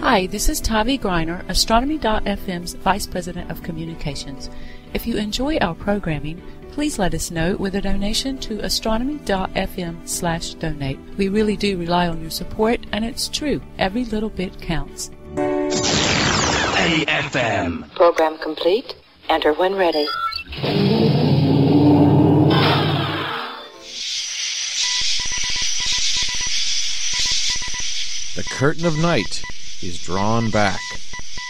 Hi, this is Tavi Greiner, Astronomy.fm's Vice President of Communications. If you enjoy our programming, please let us know with a donation to astronomy.fm/donate. We really do rely on your support, and it's true, every little bit counts. AFM. Program complete. Enter when ready. The curtain of night is drawn back.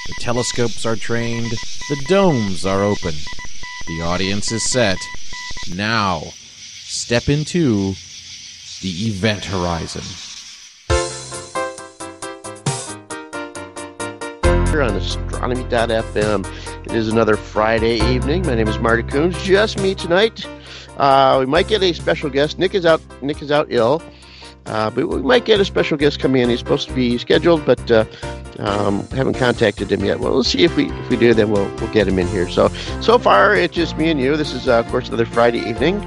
The telescopes are trained. The domes are open. The audience is set. Now, step into the event horizon. Here on astronomy.fm. It is another Friday evening. My name is Marty Coons. Just me tonight. We might get a special guest. Nick is out ill. But we might get a special guest coming in. He's supposed to be scheduled, but haven't contacted him yet. Well, we'll see if we do. Then we'll get him in here. So far it's just me and you. This is of course another Friday evening.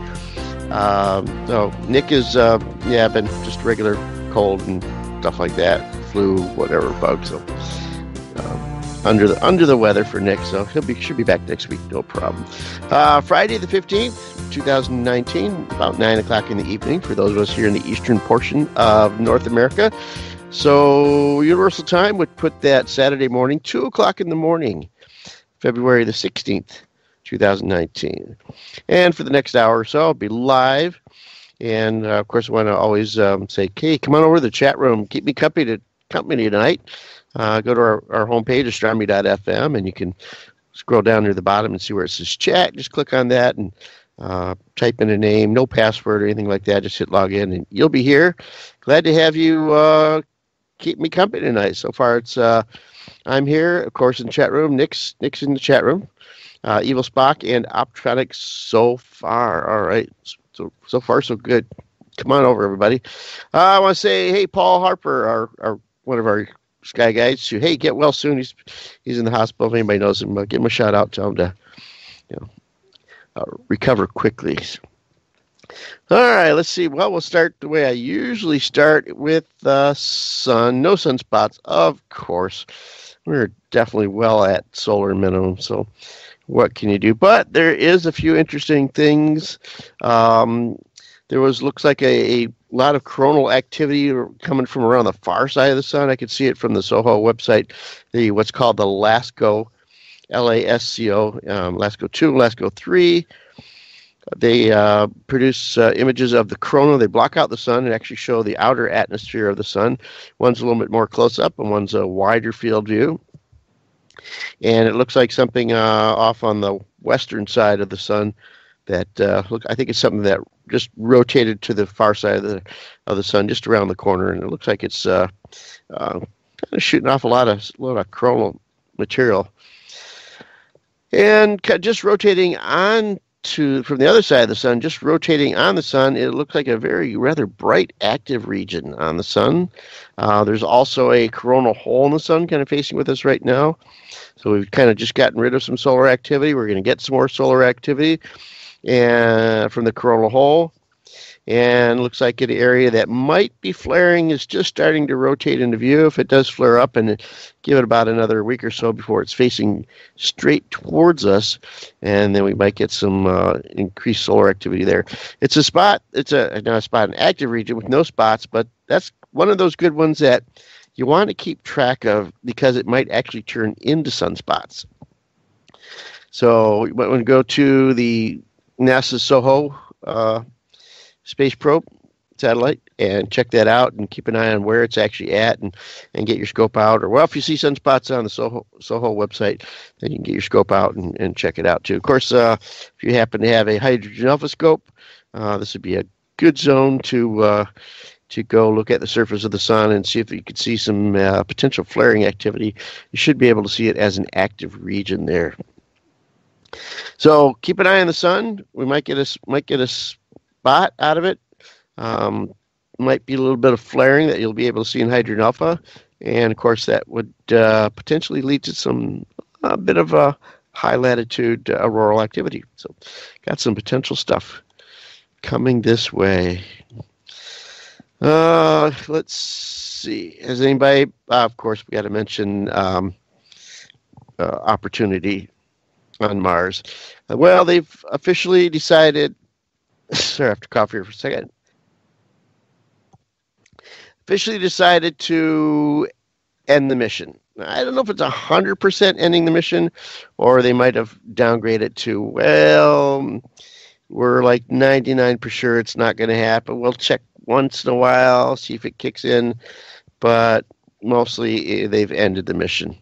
So Nick is been just regular cold and stuff like that, flu, whatever, bug. So under the weather for Nick. So should be back next week, no problem. Friday the 15th. 2019, about 9 o'clock in the evening for those of us here in the eastern portion of North America. So Universal Time would put that Saturday morning, 2 o'clock in the morning, February the 16th, 2019. And for the next hour or so, I'll be live. And, of course, I want to always say, hey, come on over to the chat room. Keep me company tonight. Go to our homepage, astronomy.fm, and you can scroll down near the bottom and see where it says chat. Just click on that and type in a name, no password or anything like that. Just hit log in, and you'll be here. Glad to have you keep me company tonight. So far, it's I'm here, of course, in the chat room. Nick's in the chat room. Evil Spock and Optronics so far. All right, so far so good. Come on over, everybody. I want to say, hey, Paul Harper, our one of our Sky Guides, hey, get well soon. He's in the hospital. If anybody knows him, give him a shout out. Tell him to, recover quickly. All right, let's see. Well, we'll start the way I usually start with the sun. No sunspots, of course. We're definitely well at solar minimum, so what can you do? But there is a few interesting things. Looks like a lot of coronal activity coming from around the far side of the sun. I could see it from the SOHO website, what's called the LASCO, LASCO, LASCO 2, LASCO 3. They produce images of the corona. They block out the sun and actually show the outer atmosphere of the sun. One's a little bit more close up and one's a wider field view. And it looks like something off on the western side of the sun that I think it's something that just rotated to the far side of the sun, just around the corner, and it looks like it's kind of shooting off a lot of coronal material. And just rotating from the other side of the sun, just rotating on the sun, it looks like a rather bright, active region on the sun. There's also a coronal hole in the sun kind of facing with us right now. So we've kind of just gotten rid of some solar activity. We're going to get some more solar activity from the coronal hole. And it looks like an area that might be flaring is just starting to rotate into view. If it does flare up, and give it about another week or so before it's facing straight towards us, and then we might get some increased solar activity there. It's a spot. It's not a spot, an active region with no spots, but that's one of those good ones that you want to keep track of because it might actually turn into sunspots. So you might want to go to the NASA SOHO space probe satellite and check that out and keep an eye on where it's actually at and get your scope out. Or, if you see sunspots on the SOHO website, then you can get your scope out and check it out too. Of course, if you happen to have a hydrogen alpha scope, this would be a good zone to go look at the surface of the sun and see if you could see some potential flaring activity. You should be able to see it as an active region there. So keep an eye on the sun. We might get a spot out of it. Might be a little bit of flaring that you'll be able to see in hydrogen alpha, and of course that would potentially lead to a bit of a high latitude auroral activity. So got some potential stuff coming this way. Let's see. Has anybody? Of course, we got to mention Opportunity on Mars. Well, they've officially decided. Sorry, I have to cough here for a second. Officially decided to end the mission. I don't know if it's 100% ending the mission, or they might have downgraded it to, well, we're like 99% sure it's not going to happen. We'll check once in a while, see if it kicks in, but mostly they've ended the mission.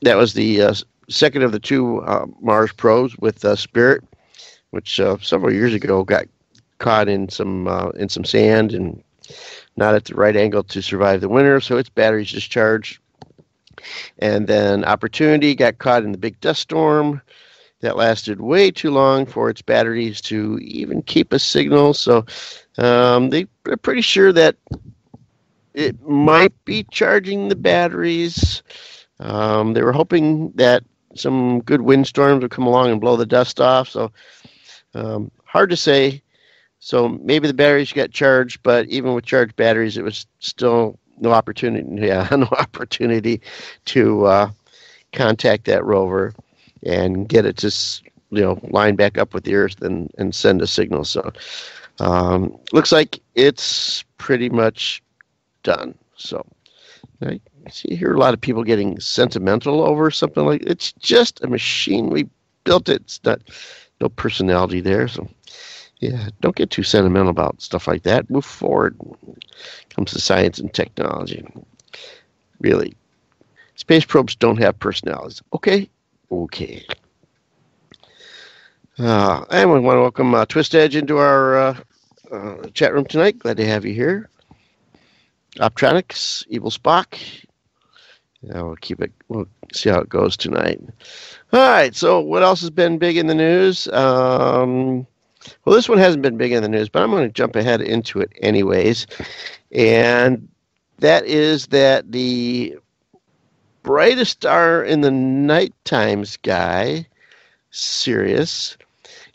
That was the second of the two Mars probes with Spirit, which several years ago got caught in some sand and not at the right angle to survive the winter, so its batteries discharged. And then Opportunity got caught in the big dust storm. That lasted way too long for its batteries to even keep a signal, so they're pretty sure that it might be charging the batteries. They were hoping that some good windstorms would come along and blow the dust off, so hard to say. So maybe the batteries got charged, but even with charged batteries, it was still no opportunity to contact that rover and get it to line back up with the Earth and send a signal. So looks like it's pretty much done. So I hear a lot of people getting sentimental over something like it's just a machine. We built it. It's not no personality there. So. Yeah, don't get too sentimental about stuff like that. Move forward. Comes to science and technology. Really. Space probes don't have personalities. Okay. And we want to welcome Twist Edge into our chat room tonight. Glad to have you here. Optronics, Evil Spock. Yeah, we'll see how it goes tonight. All right, so what else has been big in the news? Well, this one hasn't been big in the news, but I'm going to jump ahead into it anyways. And that is that the brightest star in the nighttime sky, Sirius,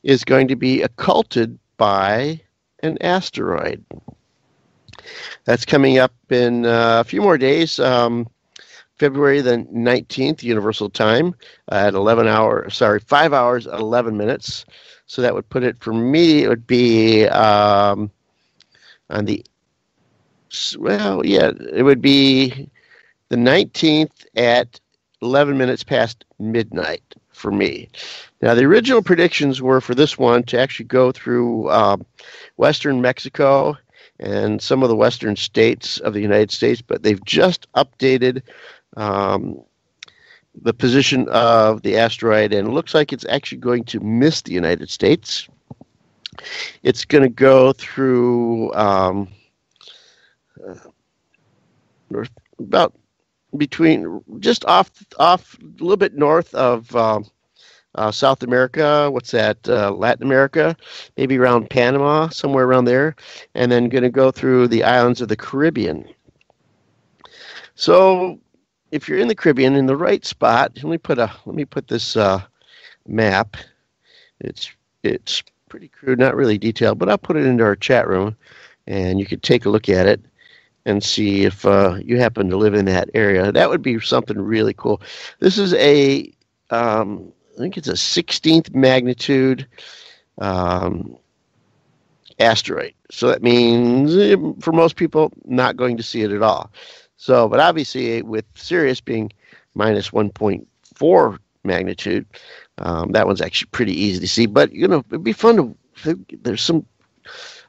is going to be occulted by an asteroid. That's coming up in a few more days. February the 19th, Universal Time, at 5 hours, 11 minutes. So that would put it, for me, it would be on the, it would be the 19th at 11 minutes past midnight for me. Now, the original predictions were for this one to actually go through western Mexico and some of the western states of the United States, but they've just updated the position of the asteroid, and it looks like it's actually going to miss the United States. It's going to go through about between just off a little bit north of South America. What's that? Latin America, maybe around Panama, somewhere around there, and then going to go through the islands of the Caribbean. So if you're in the Caribbean, in the right spot, let me put this map. It's pretty crude, not really detailed, but I'll put it into our chat room, and you could take a look at it and see if you happen to live in that area. That would be something really cool. This is I think it's a 16th magnitude asteroid. So that means, for most people, not going to see it at all. So, but obviously, with Sirius being minus 1.4 magnitude, that one's actually pretty easy to see. But, it'd be fun there's some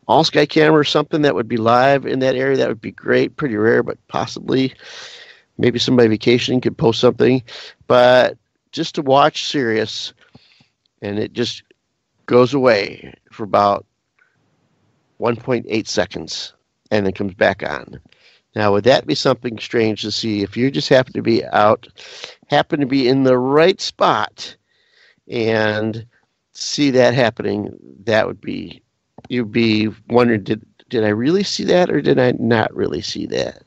all-sky camera or something that would be live in that area. That would be great. Pretty rare, but possibly maybe somebody vacationing could post something. But just to watch Sirius, and it just goes away for about 1.8 seconds and then comes back on. Now, would that be something strange to see if you just happen to be in the right spot and see that happening? That would be, you'd be wondering, did I really see that or did I not really see that?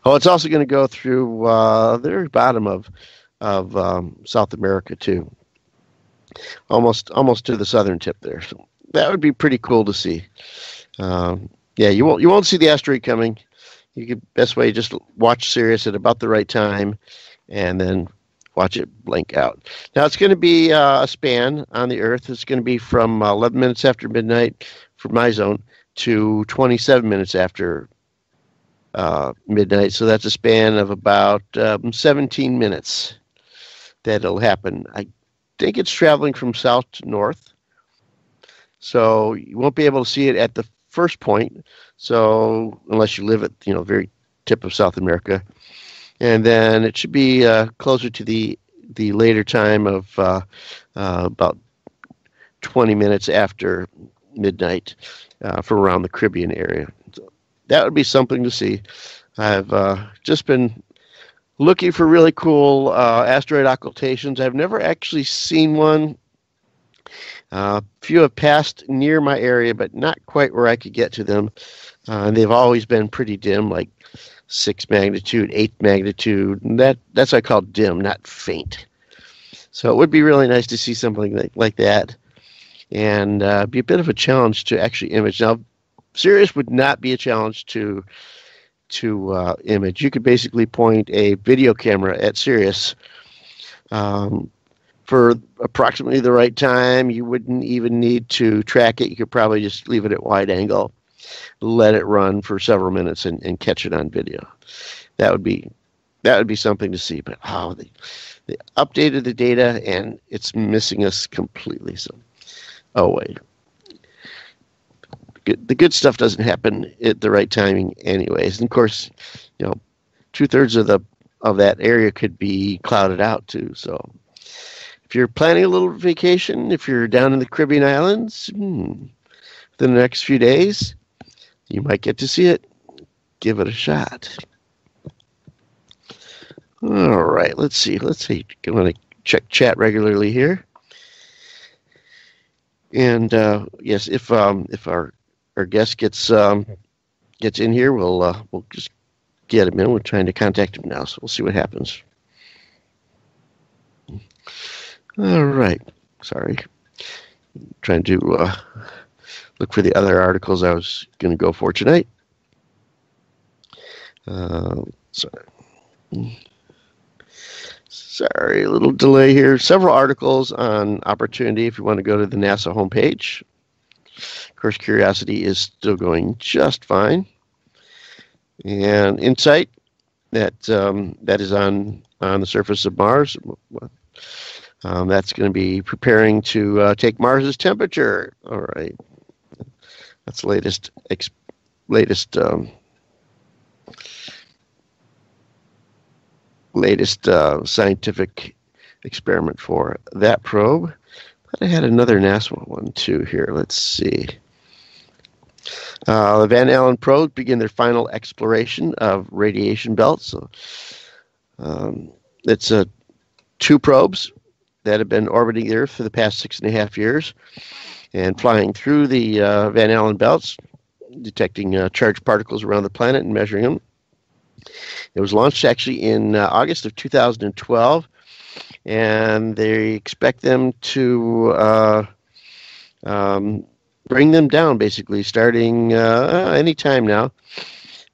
Oh, it's also going to go through the very bottom of South America too, almost to the southern tip there. So that would be pretty cool to see. Yeah, you won't see the asteroid coming. You could best way just watch Sirius at about the right time, and then watch it blink out. Now it's going to be a span on the Earth. It's going to be from 11 minutes after midnight for my zone to 27 minutes after midnight. So that's a span of about 17 minutes that'll happen. I think it's traveling from south to north, so you won't be able to see it at the first point. So unless you live at very tip of South America, and then it should be closer to the later time of about 20 minutes after midnight for around the Caribbean area. So that would be something to see. I've just been looking for really cool asteroid occultations. I've never actually seen one. Few have passed near my area, but not quite where I could get to them. And they've always been pretty dim, like 6 magnitude, 8 magnitude. And that's what I call dim, not faint. So it would be really nice to see something like that, and be a bit of a challenge to actually image. Now, Sirius would not be a challenge to image. You could basically point a video camera at Sirius for approximately the right time. You wouldn't even need to track it. You could probably just leave it at wide angle, let it run for several minutes, and catch it on video. That would be something to see. But they updated the data, and it's missing us completely. So, wait. The good stuff doesn't happen at the right timing anyways. And of course, 2/3 of that area could be clouded out too. So if you're planning a little vacation, if you're down in the Caribbean islands, within the next few days, you might get to see it. Give it a shot. All right, let's see. I'm going to check chat regularly here. And yes, if our guest gets in here, we'll just get him in. We're trying to contact him now, so we'll see what happens. All right. Sorry. Trying to look for the other articles I was going to go for tonight. Sorry, a little delay here. Several articles on Opportunity if you want to go to the NASA homepage. Of course, Curiosity is still going just fine. And Insight, that is on the surface of Mars. That's going to be preparing to take Mars's temperature. All right, that's the latest scientific experiment for that probe. But I had another NASA one too here. Let's see. The Van Allen probes begin their final exploration of radiation belts. So, it's 2 probes that have been orbiting the Earth for the past 6.5 years and flying through the Van Allen belts, detecting charged particles around the planet and measuring them. It was launched actually in August of 2012, and they expect them to bring them down basically starting any time now.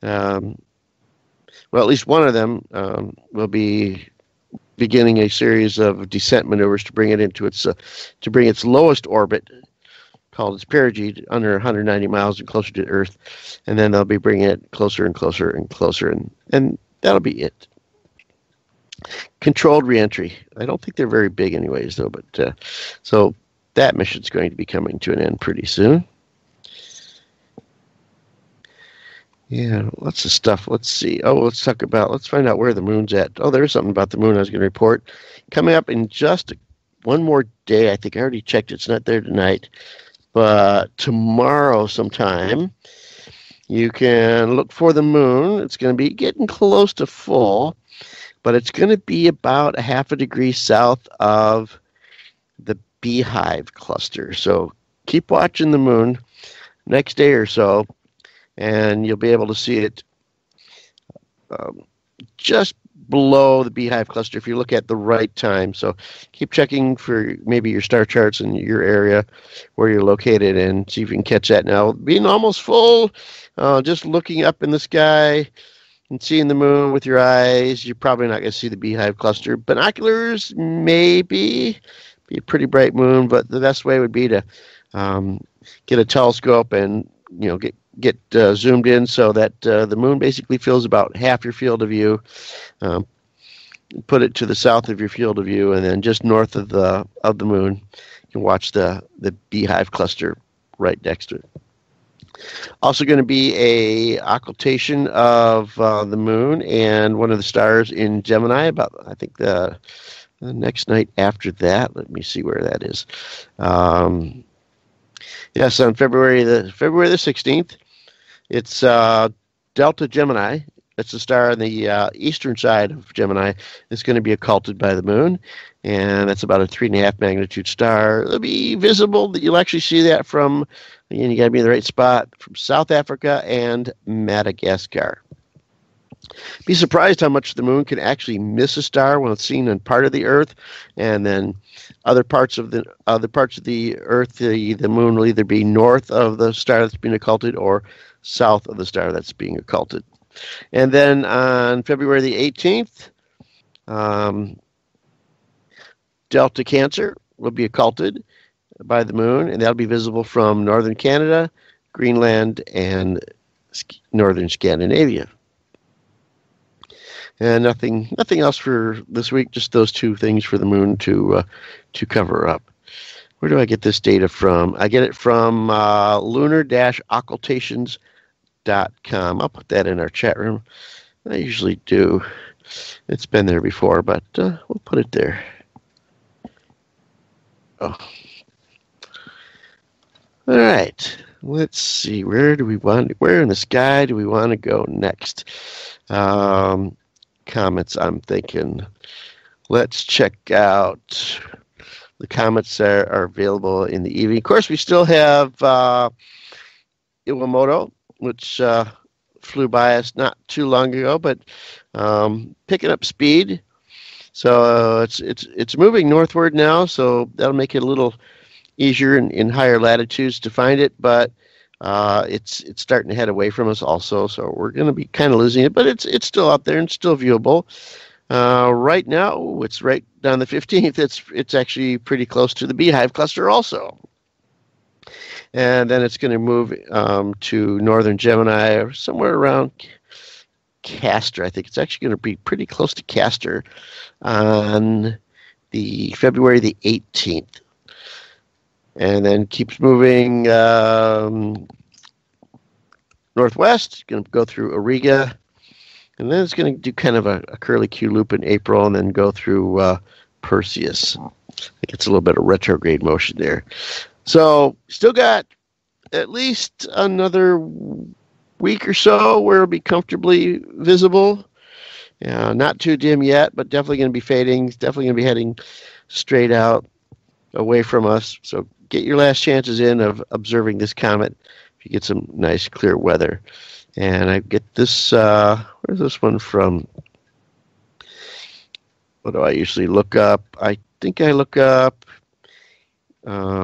Well, at least one of them will be beginning a series of descent maneuvers to bring it into its lowest orbit, called its perigee, under 190 miles and closer to Earth, and then they'll be bringing it closer and closer and closer, and that'll be it. Controlled reentry. I don't think they're very big anyways, though, but so that mission's going to be coming to an end pretty soon. Yeah, lots of stuff. Let's see. Let's find out where the moon's at. There's something about the moon I was going to report. Coming up in just one more day. I think I already checked. It's not there tonight. But tomorrow sometime, you can look for the moon. It's going to be getting close to full, but it's going to be about 0.5 degree south of the Beehive cluster. So keep watching the moon next day or so, and you'll be able to see it just below the Beehive cluster if you look at the right time. So keep checking for maybe your star charts in your area where you're located and see if you can catch that. Now, being almost full, just looking up in the sky and seeing the moon with your eyes, you're probably not going to see the Beehive cluster. Binoculars, maybe. Be a pretty bright moon, but the best way would be to get a telescope and get zoomed in so that the moon basically fills about half your field of view. Put it to the south of your field of view, and then just north of the moon, you can watch the Beehive cluster right next to it. Also going to be a occultation of the moon and one of the stars in Gemini. About I think the next night after that. Let me see where that is. Yes, on February the 16th. It's Delta Gemini. It's a star on the eastern side of Gemini. It's going to be occulted by the moon, and that's about a 3.5 magnitude star. It'll be visible. You'll actually see that from, again, you got to be in the right spot, from South Africa and Madagascar. Be surprised how much the moon can actually miss a star when it's seen on part of the Earth, and then other parts of the Earth, the moon will either be north of the star that's being occulted or south of the star that's being occulted. And then on February the 18th, Delta Cancer will be occulted by the moon, and that'll be visible from northern Canada, Greenland, and northern Scandinavia. And nothing else for this week, just those two things for the moon to cover up. Where do I get this data from? I get it from lunar-occultations.com. I'll put that in our chat room. I usually do. It's been there before, but we'll put it there. Oh. All right. Let's see. Where in the sky do we want to go next? Comments, I'm thinking. Let's check out the comments that are available in the evening. Of course, we still have Iwamoto, which flew by us not too long ago, but picking up speed. So it's moving northward now, so that'll make it a little easier in higher latitudes to find it, but it's starting to head away from us also, so we're going to be kind of losing it, but it's still out there and still viewable. Right now, it's right down the 15th. It's actually pretty close to the Beehive cluster also. And then it's going to move to northern Gemini, or somewhere around Castor. I think it's actually going to be pretty close to Castor on the February the 18th. And then keeps moving northwest. Going to go through Auriga, and then it's going to do kind of a curlicue loop in April, and then go through Perseus. I think it's a little bit of retrograde motion there. So still got at least another week or so where it'll be comfortably visible. Not too dim yet, but definitely going to be fading. It's definitely going to be heading straight out away from us. So get your last chances in of observing this comet if you get some nice clear weather. And I get this, where's this one from? What do I usually look up? I think I look up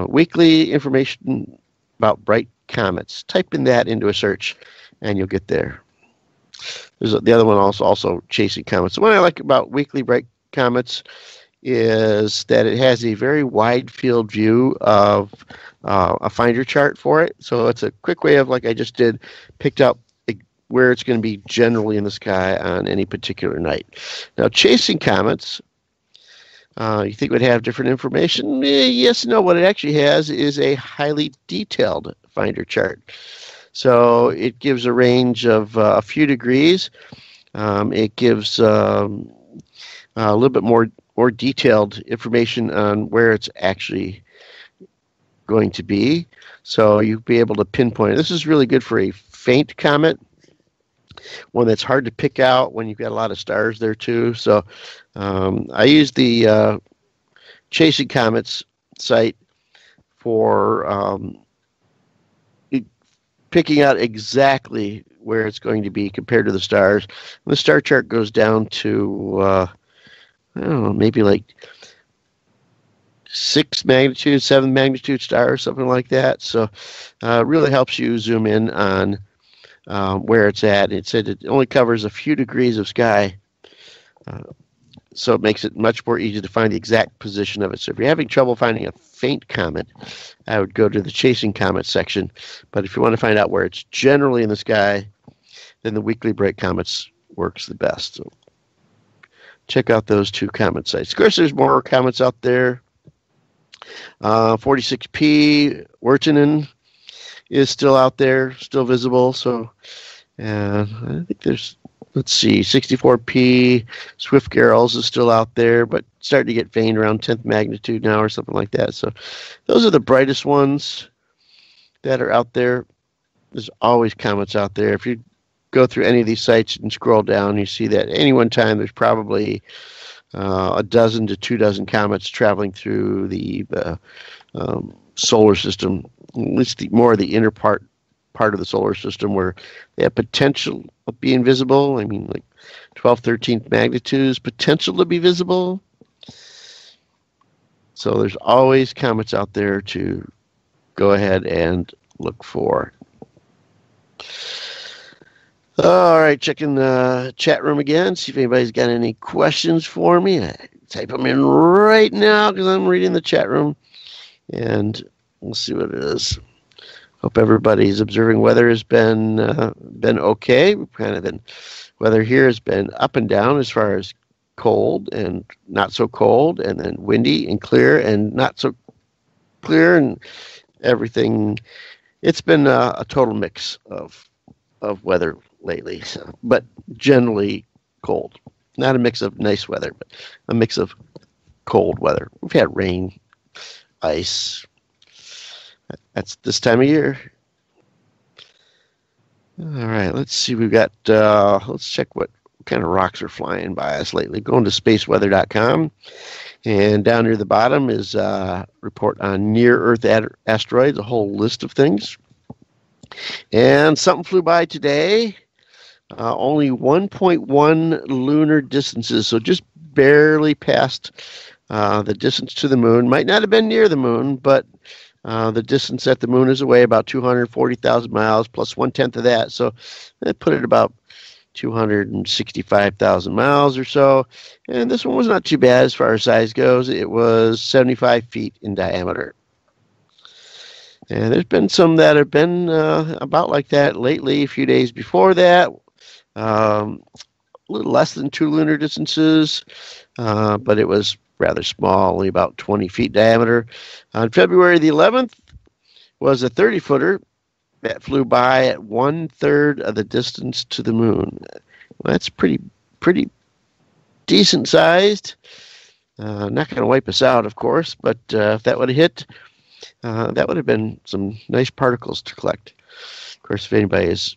weekly information about bright comets. Type in that into a search and you'll get there. There's the other one also chasing comets. The one I like about weekly bright comets is that it has a very wide field view of a finder chart for it. So it's a quick way of, like I just did, picked up where it's going to be generally in the sky on any particular night. Now, chasing comets, you think would have different information? Yes and no. What it actually has is a highly detailed finder chart. So it gives a range of a few degrees. It gives a little bit more detailed information on where it's actually going to be. So you'll be able to pinpoint it. This is really good for a faint comet, one that's hard to pick out when you've got a lot of stars there too. So I use the Chasing Comets site for picking out exactly where it's going to be compared to the stars. And the star chart goes down to, I don't know, maybe like 6 magnitude, 7 magnitude stars, something like that. So it really helps you zoom in on where it's at. It said it only covers a few degrees of sky, so it makes it much more easy to find the exact position of it. So if you're having trouble finding a faint comet, I would go to the chasing comet section. But if you want to find out where it's generally in the sky, then the weekly break comets works the best. So check out those two comet sites. Of course, there's more comets out there. 46P Wirtanen is still out there, still visible. So I think there's, let's see, 64P Swift-Garrels is still out there, but starting to get faint around 10th magnitude now or something like that. So those are the brightest ones that are out there. There's always comets out there. If you go through any of these sites and scroll down, you see that at any one time there's probably a dozen to 24 comets traveling through the solar system, at least more of the inner part of the solar system where they have potential of being visible. I mean, like 12, 13th magnitudes, potential to be visible. So there's always comets out there to go ahead and look for. All right, checking the chat room again, see if anybody's got any questions for me. I type them in right now because I'm reading the chat room, and we'll see what it is. Hope everybody's observing weather has been okay. We've kind of been, weather here has been up and down as far as cold and not so cold, and then windy and clear and not so clear, and everything. It's been a total mix of weather lately, so, but generally cold. Not a mix of nice weather, but a mix of cold weather. We've had rain, ice. That's this time of year. All right, let's see. We've got, let's check what kind of rocks are flying by us lately. Going to spaceweather.com, and down near the bottom is a report on near-Earth asteroids, a whole list of things. And something flew by today, only 1.1 lunar distances, so just barely past the distance to the moon. Might not have been near the moon, but the distance that the moon is away, about 240,000 miles, plus 1/10 of that. So that put it about 265,000 miles or so. And this one was not too bad as far as size goes. It was 75 feet in diameter. And there's been some that have been about like that lately. A few days before that, a little less than 2 lunar distances, but it was rather small, only about 20 feet diameter. On February the 11th was a 30-footer that flew by at 1/3 of the distance to the moon. Well, that's pretty decent sized. Not going to wipe us out, of course, but if that would have hit, that would have been some nice particles to collect. Of course, if anybody has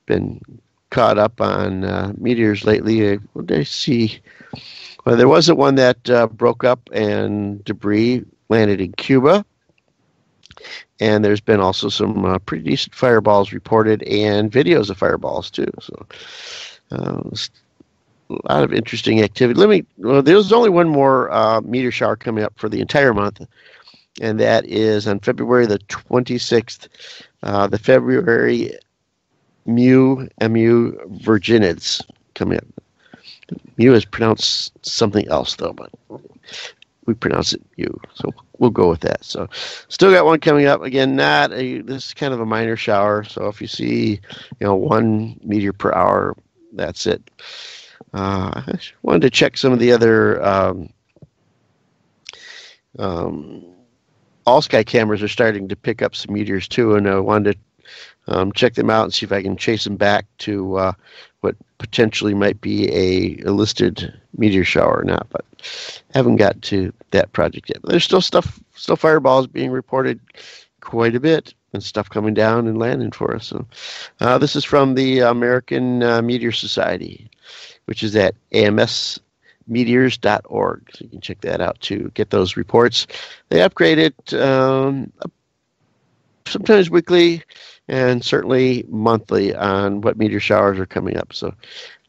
been caught up on meteors lately, what did I see? Well, there wasn't one that broke up and debris landed in Cuba. And there's been also some pretty decent fireballs reported and videos of fireballs, too. So a lot of interesting activity. There's only one more meteor shower coming up for the entire month, and that is on February the 26th, the February Mu Virginids coming up. Mu is pronounced something else, though, but we pronounce it Mu, so we'll go with that. So still got one coming up. Again, this is kind of a minor shower, so if you see 1 meteor per hour, that's it. I wanted to check some of the other all sky cameras are starting to pick up some meteors too, and I wanted to check them out and see if I can chase them back to what potentially might be a listed meteor shower or not, but haven't got to that project yet. But there's still fireballs being reported quite a bit, and stuff coming down and landing for us. So this is from the American Meteor Society, which is at amsmeteors.org. So you can check that out to get those reports. They upgrade it sometimes weekly, and certainly monthly on what meteor showers are coming up. So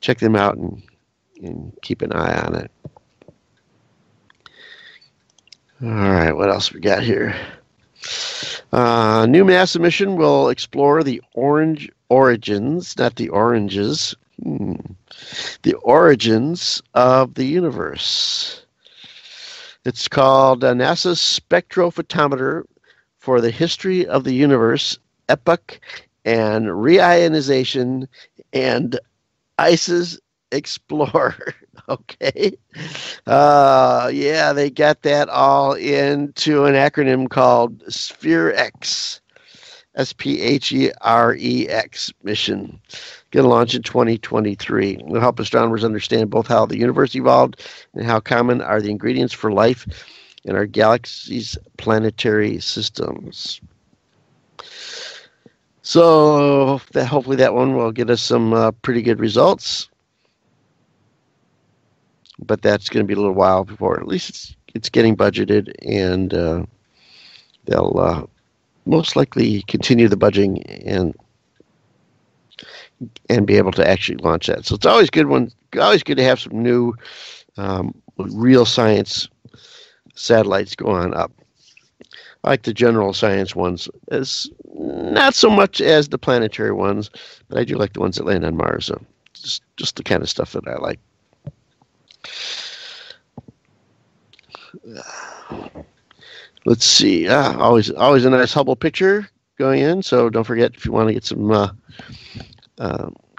check them out and keep an eye on it. All right, what else we got here? New NASA mission will explore the origins, not the oranges, the origins of the universe. It's called NASA's Spectrophotometer for the History of the Universe, Epoch and Reionization, and ICE's Explorer. Okay. Yeah, they got that all into an acronym called SPHEREX. SPHEREX mission. Going to launch in 2023. It will help astronomers understand both how the universe evolved and how common are the ingredients for life in our galaxy's planetary systems. So hopefully that one will get us some pretty good results. But that's going to be a little while before, at least it's getting budgeted, and they'll most likely continue the budgeting and be able to actually launch that. So it's always good to have some new real science satellites going up. I like the general science ones, as not so much as the planetary ones, but I do like the ones that land on Mars. So just the kind of stuff that I like. Let's see. Always a nice Hubble picture going in. So don't forget, if you want to get some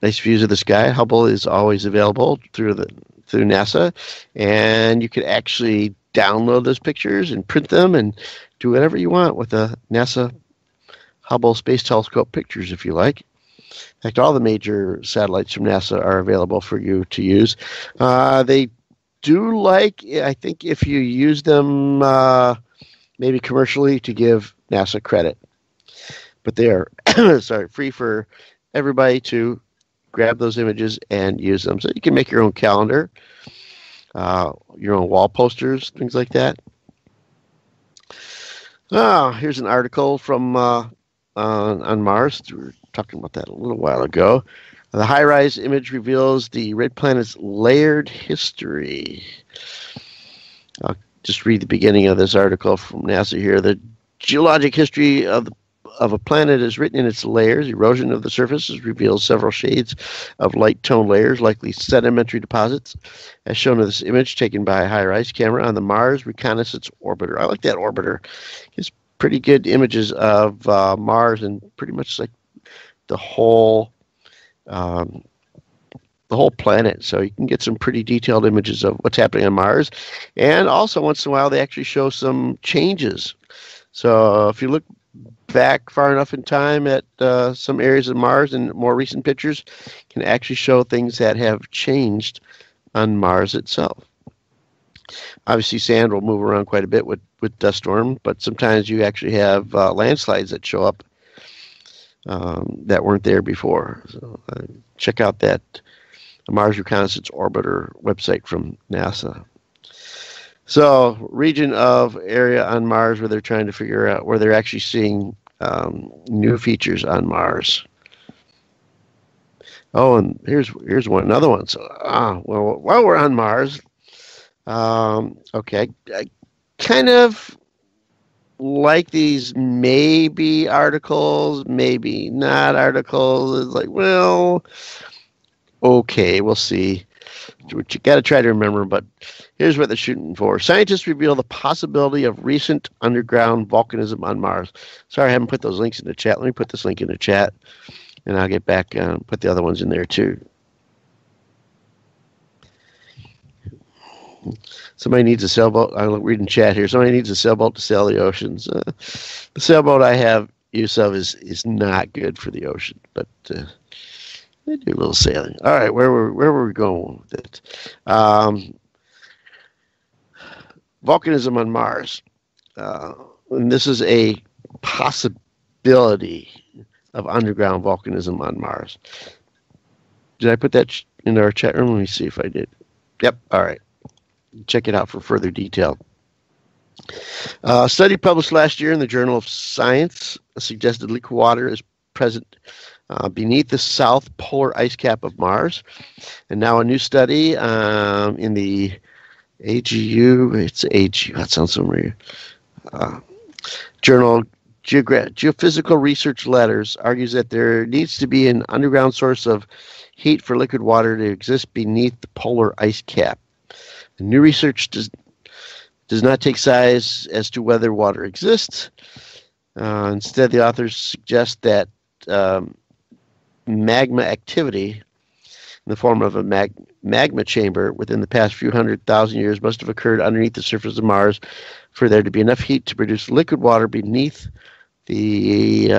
nice views of the sky, Hubble is always available through NASA, and you can actually download those pictures and print them and do whatever you want with the NASA Hubble Space Telescope pictures, if you like. In fact, all the major satellites from NASA are available for you to use. They do like, I think, if you use them maybe commercially, to give NASA credit. But they are free for everybody to grab those images and use them. So you can make your own calendar, your own wall posters, things like that. Here's an article from on Mars. We were talking about that a little while ago. The high-rise image reveals the red planet's layered history. I'll just read the beginning of this article from NASA here. The geologic history of a planet is written in its layers. Erosion of the surface reveals several shades of light-toned layers, likely sedimentary deposits, as shown in this image taken by a high-rise camera on the Mars Reconnaissance Orbiter. I like that orbiter. It's pretty good images of Mars and pretty much like the whole planet, so you can get some pretty detailed images of what's happening on Mars. And also, once in a while, they actually show some changes. So if you look back far enough in time at some areas of Mars, and more recent pictures can actually show things that have changed on Mars itself. Obviously, sand will move around quite a bit with dust storm, but sometimes you actually have landslides that show up that weren't there before. So check out that Mars Reconnaissance Orbiter website from NASA. So, region of area on Mars where they're trying to figure out where they're actually seeing new features on Mars. Oh, and here's another one. So, well, while we're on Mars, okay, I kind of like these maybe articles, maybe not articles. It's like, well, okay, we'll see. What you got to try to remember, but here's what they're shooting for. Scientists reveal the possibility of recent underground volcanism on Mars. Sorry, I haven't put those links in the chat. Let me put this link in the chat, and I'll get back and put the other ones in there too. Somebody needs a sailboat. I'm reading chat here. Somebody needs a sailboat to sail the oceans. The sailboat I have use of is not good for the ocean, but they do a little sailing. All right, where were we going with it? Volcanism on Mars. And this is a possibility of underground volcanism on Mars. Did I put that in our chat room? Let me see if I did. Yep, all right. Check it out for further detail. A study published last year in the Journal of Science suggested liquid water is present beneath the south polar ice cap of Mars. And now a new study in the that sounds so weird. Journal Geophysical Research Letters argues that there needs to be an underground source of heat for liquid water to exist beneath the polar ice cap. The new research does not take sides as to whether water exists. Instead, the authors suggest that magma activity in the form of a magma chamber within the past few 100,000 years must have occurred underneath the surface of Mars for there to be enough heat to produce liquid water beneath the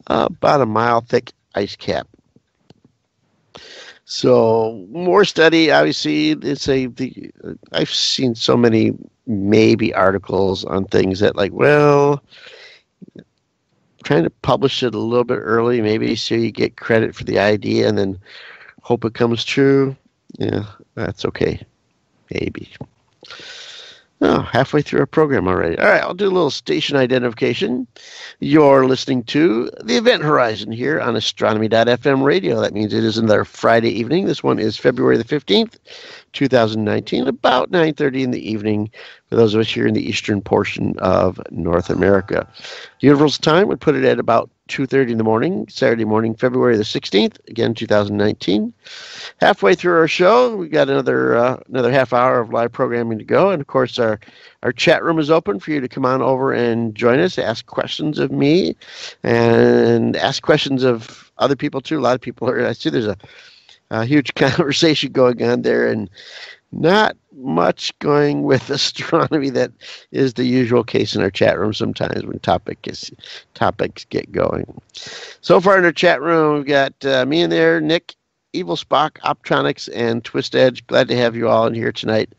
about a mile thick ice cap. So more study, obviously. I've seen so many maybe articles on things that trying to publish it a little bit early, maybe so you get credit for the idea and then hope it comes true. Yeah, that's okay. Maybe. Oh, halfway through our program already. All right, I'll do a little station identification. You're listening to the Event Horizon here on Astronomy.fm radio. That means it is another Friday evening. This one is February the 15th, 2019, about 9:30 in the evening for those of us here in the eastern portion of North America. Universal time would put it at about 2:30 in the morning, Saturday morning, February the 16th, again, 2019. Halfway through our show, we got another half hour of live programming to go. And, of course, our chat room is open for you to come on over and join us, ask questions of me, and ask questions of other people, too. A lot of people I see there's a huge conversation going on there, and not much going with astronomy that is the usual case in our chat room sometimes when topics get going. So far in our chat room, we've got me in there, Nick, Evil Spock, Optronics, and Twist Edge. Glad to have you all in here tonight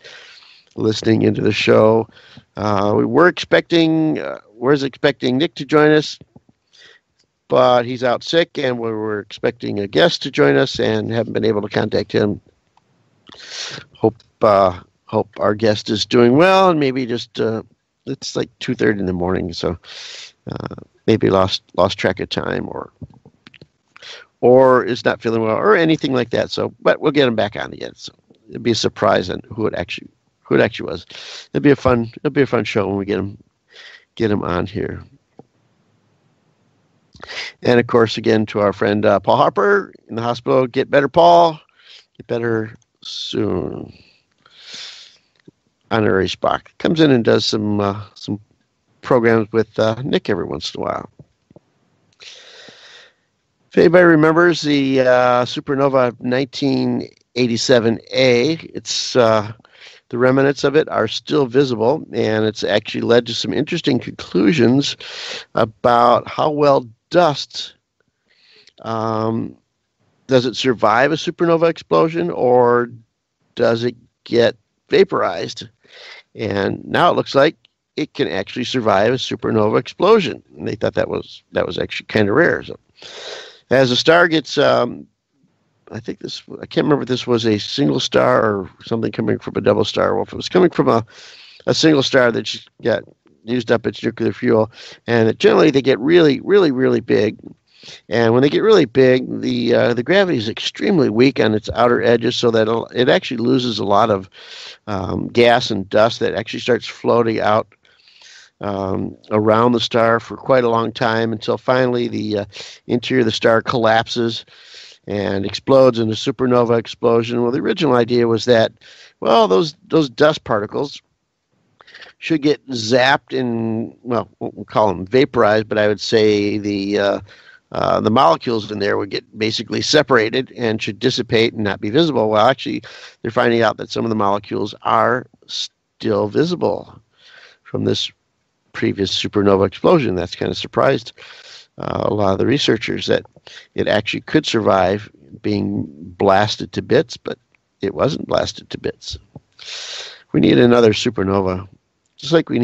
listening into the show. We were expecting Nick to join us, but he's out sick, and we were expecting a guest to join us and haven't been able to contact him. Hope our guest is doing well, and maybe just it's like 2:30 in the morning, so maybe lost track of time, or is not feeling well, or anything like that. So, but we'll get him back on again. So it'd be a surprise on who it actually was. It'll be a fun show when we get him on here. And of course, again, to our friend Paul Harper in the hospital. Get better, Paul. Get better soon. Honorary Spock comes in and does some programs with Nick every once in a while. If anybody remembers the supernova of 1987A, it's the remnants of it are still visible, and it's actually led to some interesting conclusions about how well dust does it survive a supernova explosion, or does it get vaporized? And now it looks like it can actually survive a supernova explosion. And they thought that was actually kind of rare. So, as a star gets, I can't remember if this was a single star or something coming from a double star. Well, if it was coming from a single star that just got used up its nuclear fuel, and generally they get really, really, really big. And when they get really big, the gravity is extremely weak on its outer edges, so that it actually loses a lot of gas and dust that actually starts floating out around the star for quite a long time, until finally the interior of the star collapses and explodes in a supernova explosion. Well, the original idea was that, well, those dust particles should get zapped and, well, we'll call them vaporized, but I would say the molecules in there would get basically separated and should dissipate and not be visible. Well, actually, they're finding out that some of the molecules are still visible from this previous supernova explosion. That's kind of surprised a lot of the researchers, that it actually could survive being blasted to bits, but it wasn't blasted to bits. We need another supernova. Just like we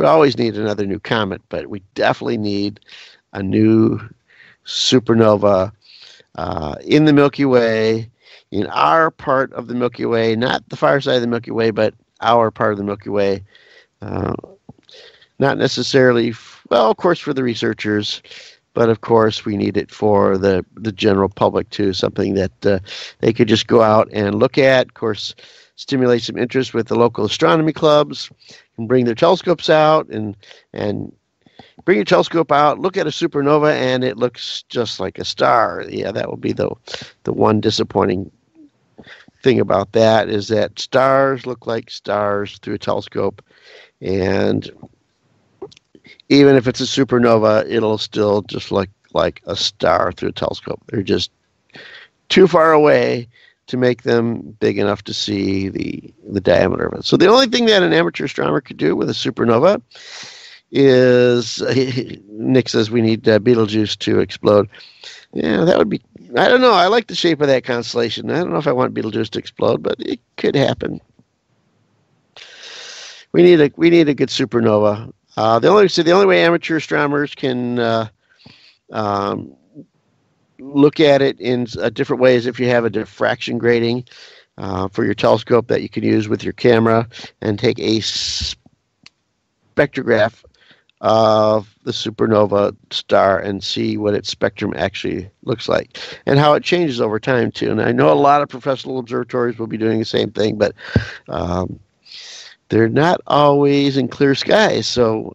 always need another new comet, but we definitely need a new supernova in the Milky Way, in our part of the Milky Way, not the far side of the Milky Way, but our part of the Milky Way. Not necessarily, well, of course, for the researchers, But of course, we need it for the general public too, something that they could just go out and look at. Of course, stimulate some interest with the local astronomy clubs, and bring their telescopes out and bring your telescope out, look at a supernova, and it looks just like a star. Yeah, that will be the one disappointing thing about that, is that stars look like stars through a telescope, and even if it's a supernova, it'll still just look like a star through a telescope. They're just too far away to make them big enough to see the diameter of it. So the only thing that an amateur astronomer could do with a supernova is, Nick says we need Betelgeuse to explode. Yeah, that would be, I don't know. I like the shape of that constellation. I don't know if I want Betelgeuse to explode, but it could happen. We need a good supernova. The only way amateur astronomers can look at it in a different way is if you have a diffraction grating for your telescope that you can use with your camera and take a spectrograph of the supernova star and see what its spectrum actually looks like and how it changes over time too. And I know a lot of professional observatories will be doing the same thing, but they're not always in clear skies. So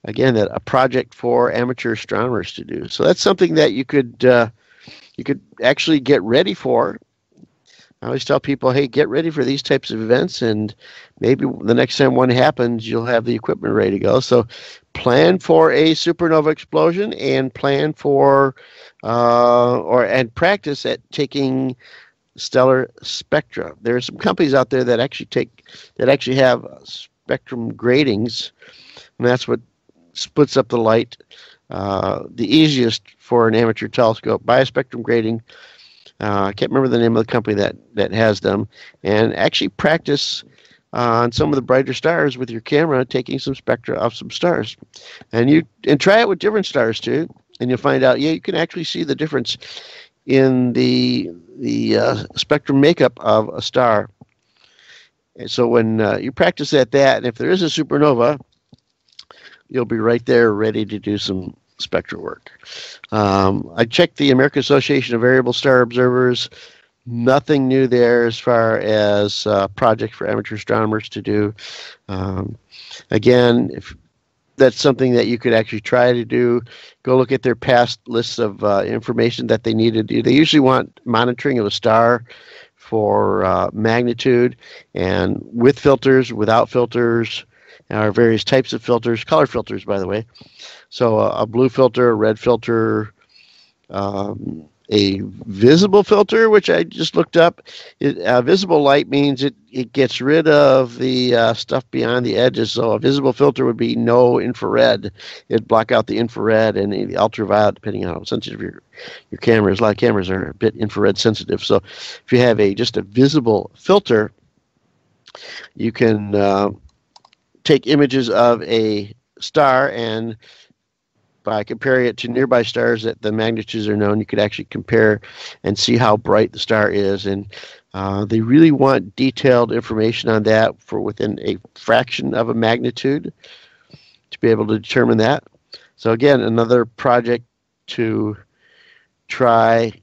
again, a project for amateur astronomers to do. So that's something that you could actually get ready for. I always tell people, hey, get ready for these types of events, and maybe the next time one happens, you'll have the equipment ready to go. So plan for a supernova explosion and plan for and practice at taking stellar spectra. There are some companies out there that actually have spectrum gratings, and that's what splits up the light. The easiest for an amateur telescope, buy a spectrum grating. I can't remember the name of the company that has them, and actually practice on some of the brighter stars with your camera, taking some spectra of some stars, and try it with different stars too, and you'll find out, yeah, you can actually see the difference in the spectrum makeup of a star. And so when you practice at that, and if there is a supernova, you'll be right there ready to do some spectral work. I checked the American Association of Variable Star Observers. Nothing new there as far as projects for amateur astronomers to do. Again, if that's something that you could actually try to do, go look at their past lists of information that they need to do. They usually want monitoring of a star for magnitude, and with filters, without filters, or various types of filters, color filters, by the way. So a blue filter, a red filter, a visible filter, which I just looked up. Visible light means it gets rid of the stuff beyond the edges. So a visible filter would be no infrared. It'd block out the infrared and the ultraviolet, depending on how sensitive your camera is. A lot of cameras are a bit infrared sensitive. So if you have just a visible filter, you can take images of a star, and by comparing it to nearby stars that the magnitudes are known, you could actually compare and see how bright the star is. And they really want detailed information on that for within a fraction of a magnitude to be able to determine that. So again, another project to try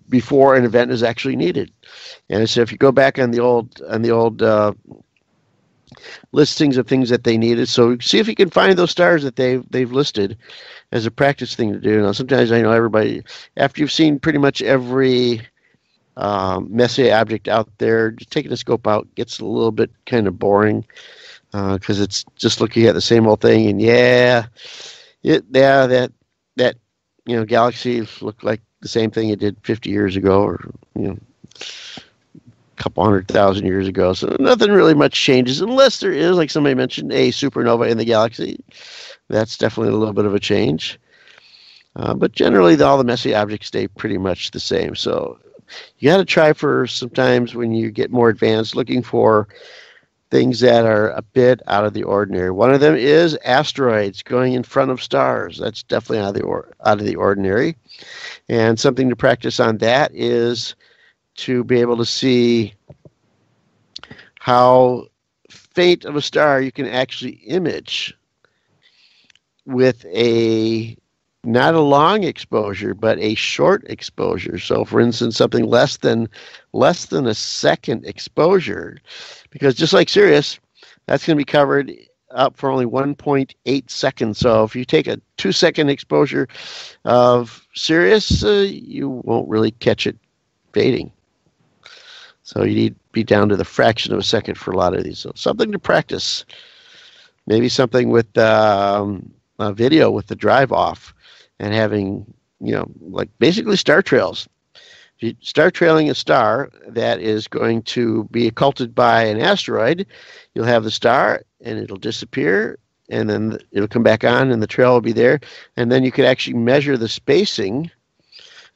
before an event is actually needed. And so if you go back on the old listings of things that they needed, so see if you can find those stars that they've listed as a practice thing to do. Now, sometimes I know everybody, after you've seen pretty much every Messier object out there, just taking a scope out gets a little bit kind of boring because it's just looking at the same old thing. And that galaxies look like the same thing it did 50 years ago, or couple 100,000 years ago. So nothing really much changes unless there is, like somebody mentioned, a supernova in the galaxy. That's definitely a little bit of a change. But generally, all the Messier objects stay pretty much the same. So you got to try for sometimes when you get more advanced, looking for things that are a bit out of the ordinary. One of them is asteroids going in front of stars. That's definitely out of the ordinary. And something to practice on that is to be able to see how faint of a star you can actually image with not a long exposure, but a short exposure. So, for instance, something less than a second exposure, because just like Sirius, that's going to be covered up for only 1.8 seconds. So, if you take a 2-second exposure of Sirius, you won't really catch it fading. So, you need to be down to the fraction of a second for a lot of these. So, something to practice. Maybe something with a video with the drive off. And having, like basically star trails. If you start trailing a star that is going to be occulted by an asteroid, you'll have the star and it'll disappear, and then it'll come back on and the trail will be there. And then you could actually measure the spacing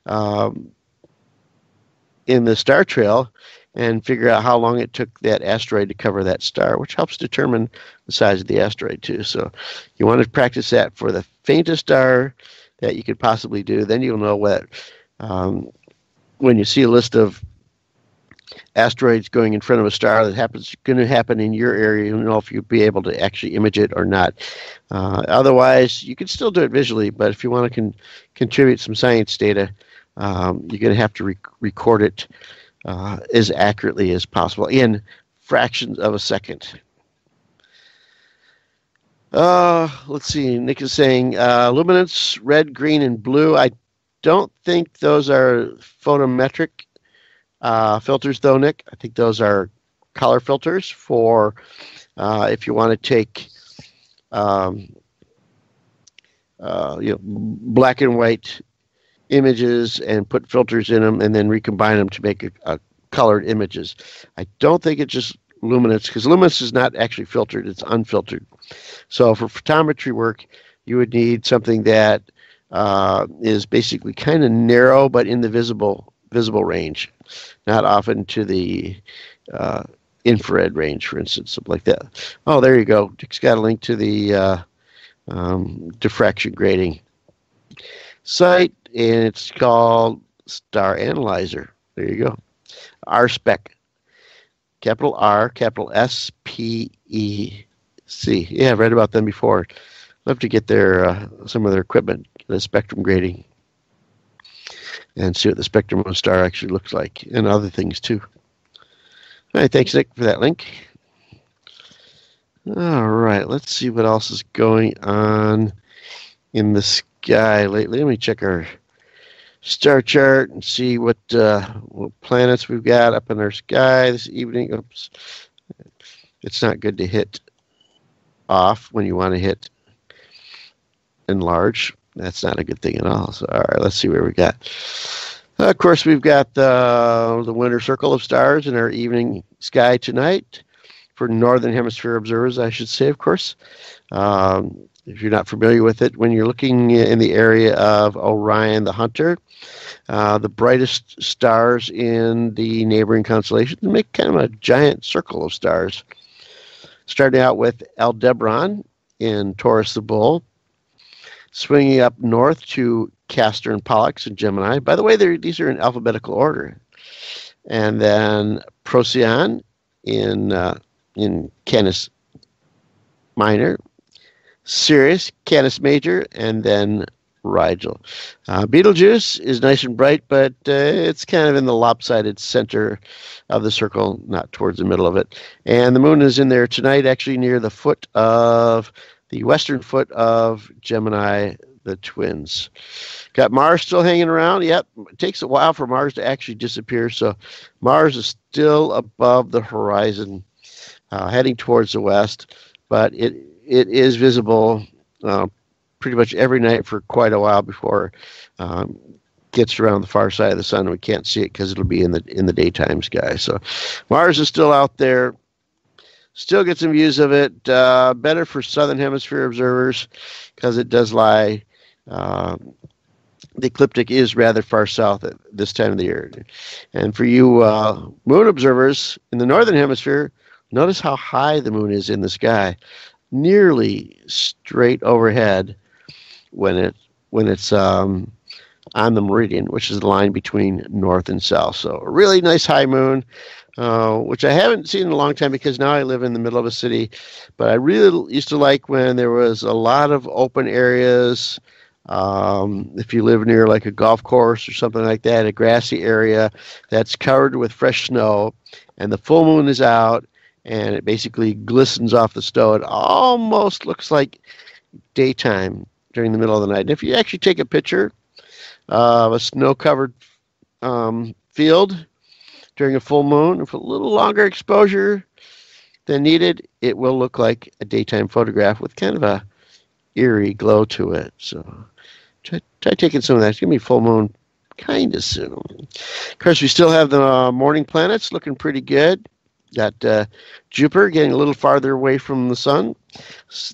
in the star trail and figure out how long it took that asteroid to cover that star, which helps determine the size of the asteroid too. So you want to practice that for the faintest star that you could possibly do. Then you'll know what, when you see a list of asteroids going in front of a star that going to happen in your area, you'll know if you'll be able to actually image it or not. Otherwise, you can still do it visually, but if you want to contribute some science data, you're going to have to record it as accurately as possible in fractions of a second. Let's see. Nick is saying luminance, red, green, and blue. I don't think those are photometric filters, though, Nick. I think those are color filters for if you want to take black and white images and put filters in them and then recombine them to make a colored images. I don't think it's just luminance, because luminance is not actually filtered, it's unfiltered. So for photometry work, you would need something that is basically kind of narrow but in the visible range, not often to the infrared range, for instance, something like that. Oh, there you go. Dick's got a link to the diffraction grading site, and it's called Star Analyzer. There you go. RSpec. Capital R, capital SPEC. Yeah, I've read about them before. Love to get some of their equipment, the spectrum grading, and see what the spectrum of a star actually looks like, and other things too. All right, thanks, Nick, for that link. All right, let's see what else is going on in the sky lately. Let me check our star chart and see what planets we've got up in our sky this evening. Oops. It's not good to hit off when you want to hit enlarge. That's not a good thing at all. So, all right, let's see where we got. Of course, we've got the winter circle of stars in our evening sky tonight for Northern Hemisphere observers, I should say, of course. If you're not familiar with it, when you're looking in the area of Orion the Hunter, the brightest stars in the neighboring constellations make kind of a giant circle of stars. Starting out with Aldebaran in Taurus the Bull, swinging up north to Castor and Pollux in Gemini. By the way, these are in alphabetical order. And then Procyon in Canis Minor, Sirius, Canis Major, and then Rigel. Betelgeuse is nice and bright, but it's kind of in the lopsided center of the circle, not towards the middle of it. And the moon is in there tonight, actually near the western foot of Gemini, the twins. Got Mars still hanging around. Yep, it takes a while for Mars to actually disappear, so Mars is still above the horizon, heading towards the west, but it is visible pretty much every night for quite a while before it gets around the far side of the sun, and we can't see it because it'll be in the daytime sky. So Mars is still out there. Still get some views of it. Better for southern hemisphere observers because it does lie. The ecliptic is rather far south at this time of the year. And for you moon observers in the northern hemisphere, notice how high the moon is in the sky, nearly straight overhead when it's on the meridian, which is the line between north and south. So a really nice high moon. which I haven't seen in a long time because now I live in the middle of a city. But I really used to like when there was a lot of open areas. If you live near like a golf course or something like that, a grassy area that's covered with fresh snow, and the full moon is out, and it basically glistens off the snow. It almost looks like daytime during the middle of the night. And if you actually take a picture of a snow-covered field during a full moon, with a little longer exposure than needed, it will look like a daytime photograph with kind of a eerie glow to it. So try taking some of that. It's going to be full moon kind of soon. Of course, we still have the morning planets looking pretty good. Got Jupiter getting a little farther away from the sun.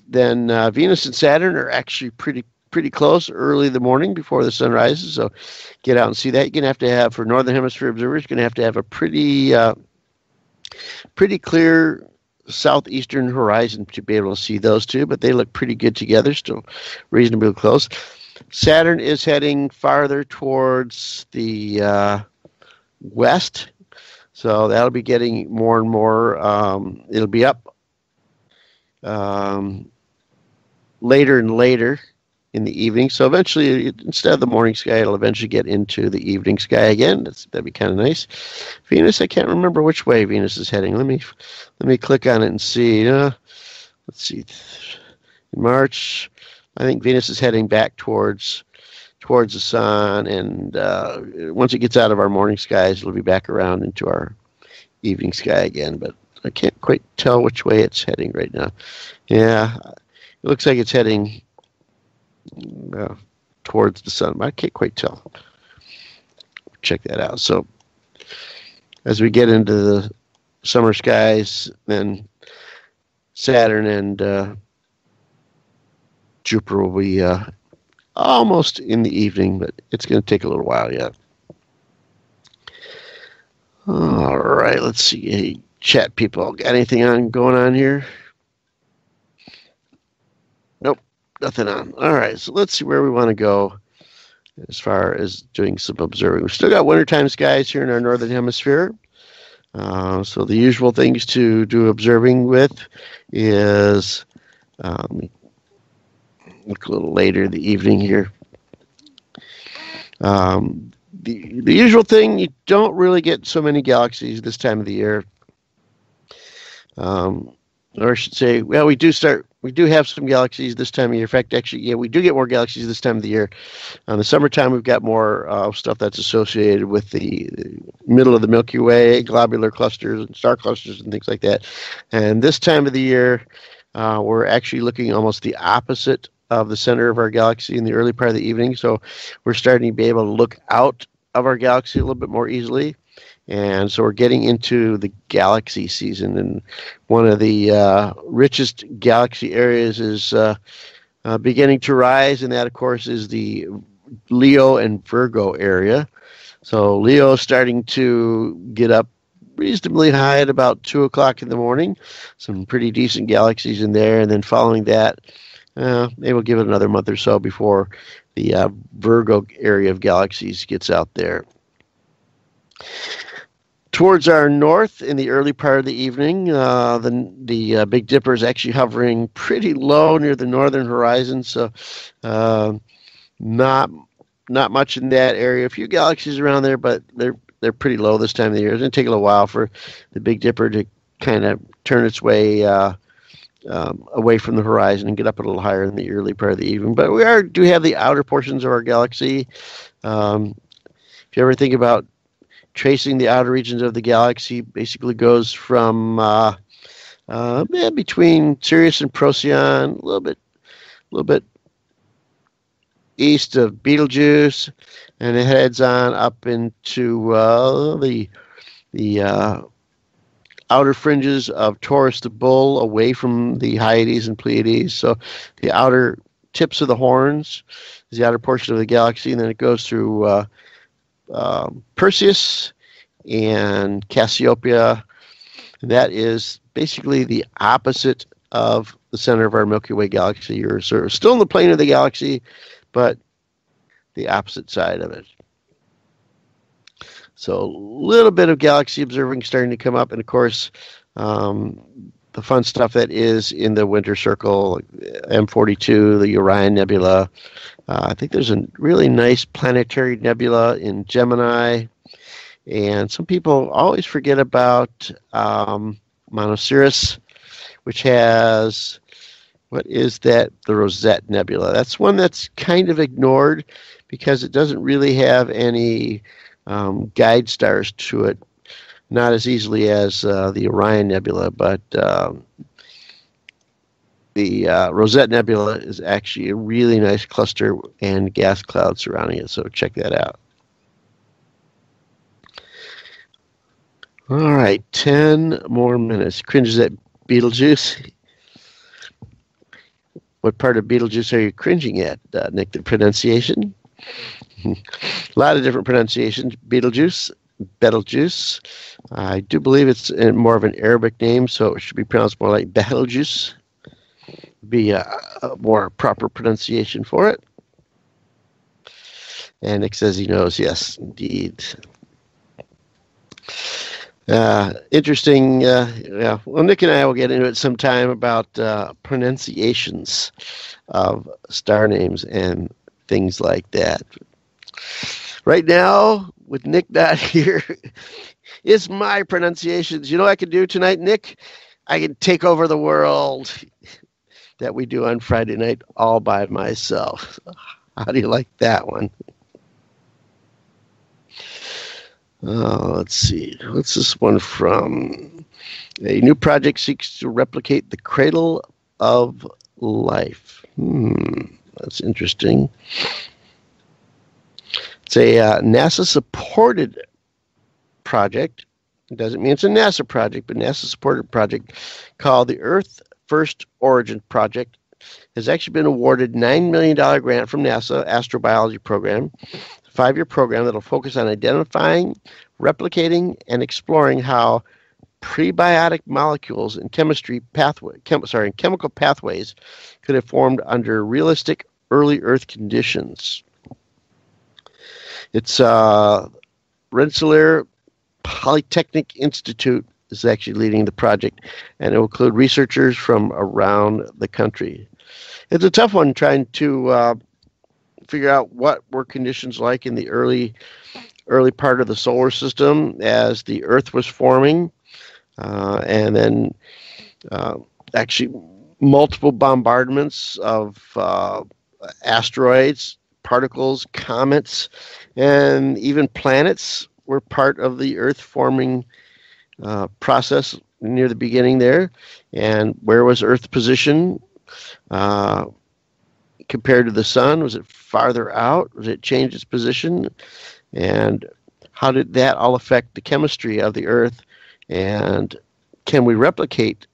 Then Venus and Saturn are actually pretty close early in the morning before the sun rises. So get out and see that. You're going to have, for Northern Hemisphere observers, you're going to have a pretty clear southeastern horizon to be able to see those two, but they look pretty good together, still reasonably close. Saturn is heading farther towards the west, so that'll be getting more and more. It'll be up later and later in the evening, so eventually, instead of the morning sky, it'll eventually get into the evening sky again. That'd be kind of nice. Venus, I can't remember which way Venus is heading. Let me click on it and see. Let's see. In March, I think Venus is heading back towards the sun, and once it gets out of our morning skies, it'll be back around into our evening sky again. But I can't quite tell which way it's heading right now. Yeah, it looks like it's heading towards the sun, but I can't quite tell. Check that out. So as we get into the summer skies, then Saturn and Jupiter will be almost in the evening, but it's going to take a little while yet. All right, let's see. Hey, chat people, got anything going on here? Nope, nothing on. All right, so let's see where we want to go as far as doing some observing. We've still got wintertime skies here in our northern hemisphere. So the usual things to do observing with is look a little later in the evening here. The usual thing, you don't really get so many galaxies this time of the year. Or I should say, well, we do have some galaxies this time of year. In fact, actually, yeah, we do get more galaxies this time of the year. In the summertime, we've got more stuff that's associated with the middle of the Milky Way, globular clusters and star clusters and things like that. And this time of the year, we're actually looking almost the opposite of the center of our galaxy in the early part of the evening. So we're starting to be able to look out of our galaxy a little bit more easily. And so we're getting into the galaxy season, and one of the richest galaxy areas is beginning to rise, and that, of course, is the Leo and Virgo area. So Leo is starting to get up reasonably high at about 2 o'clock in the morning. Some pretty decent galaxies in there, and then following that, maybe we'll give it another month or so before the Virgo area of galaxies gets out there. Towards our north, in the early part of the evening, the Big Dipper is actually hovering pretty low near the northern horizon, so not much in that area. A few galaxies around there, but they're pretty low this time of the year. It's going to take a little while for the Big Dipper to kind of turn its way away from the horizon and get up a little higher in the early part of the evening. But we do have the outer portions of our galaxy. If you ever think about tracing the outer regions of the galaxy, basically goes from between Sirius and Procyon, a little bit east of Betelgeuse, and it heads on up into the outer fringes of Taurus the Bull, away from the Hyades and Pleiades. So the outer tips of the horns is the outer portion of the galaxy, and then it goes through Perseus and Cassiopeia. And that is basically the opposite of the center of our Milky Way galaxy. You're sort of still in the plane of the galaxy, but the opposite side of it. So a little bit of galaxy observing starting to come up, and of course, the fun stuff that is in the winter circle, like M42, the Orion Nebula. I think there's a really nice planetary nebula in Gemini, and some people always forget about Monoceros, which has, what is that? The Rosette Nebula. That's one that's kind of ignored because it doesn't really have any guide stars to it, not as easily as the Orion Nebula, but the Rosette Nebula is actually a really nice cluster and gas cloud surrounding it, so check that out. All right, 10 more minutes. Cringes at Beetlejuice. What part of Beetlejuice are you cringing at, Nick? The pronunciation? A lot of different pronunciations. Beetlejuice, Betelgeuse. I do believe it's more of an Arabic name, so it should be pronounced more like Betelgeuse. Be a more proper pronunciation for it. And Nick says he knows. Yes, indeed. Interesting. Yeah. Well, Nick and I will get into it sometime about pronunciations of star names and things like that. Right now, with Nick not here, it's my pronunciations. You know what I can do tonight, Nick? I can take over the world that we do on Friday night all by myself. How do you like that one? Let's see. What's this one from? A new project seeks to replicate the cradle of life. That's interesting. It's a NASA-supported project. It doesn't mean it's a NASA project, but NASA-supported project called the Earth First Origin Project. Has actually been awarded $9 million grant from NASA astrobiology program. 5-year program that will focus on identifying, replicating, and exploring how prebiotic molecules in chemical pathways could have formed under realistic early Earth conditions. It's Rensselaer Polytechnic Institute is actually leading the project, and it will include researchers from around the country. It's a tough one trying to figure out what were conditions like in the early part of the solar system as the Earth was forming, and then actually multiple bombardments of asteroids, particles, comets, and even planets were part of the Earth forming process near the beginning there. And where was Earth positioned compared to the sun? Was it farther out? Was it changed its position? And how did that all affect the chemistry of the Earth? And can we replicate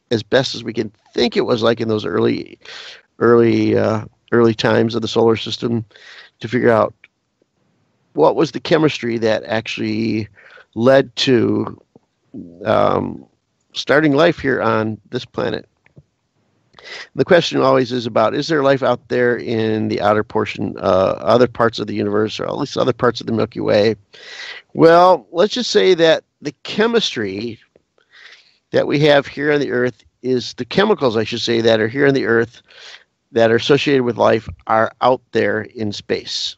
as best as we can think it was like in those early times of the solar system to figure out what was the chemistry that actually led to starting life here on this planet? The question always is about, is there life out there in the outer portion, other parts of the universe, or at least other parts of the Milky Way? Well, let's just say that the chemistry that we have here on the Earth is the chemicals, I should say, that are here on the Earth that are associated with life are out there in space.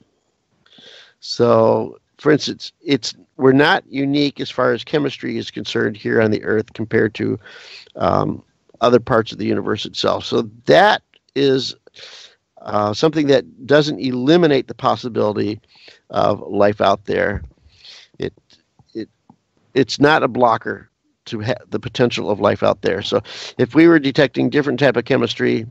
So, for instance, we're not unique as far as chemistry is concerned here on the Earth compared to other parts of the universe itself. So that is something that doesn't eliminate the possibility of life out there. It's not a blocker to the potential of life out there. So if we were detecting different type of chemistry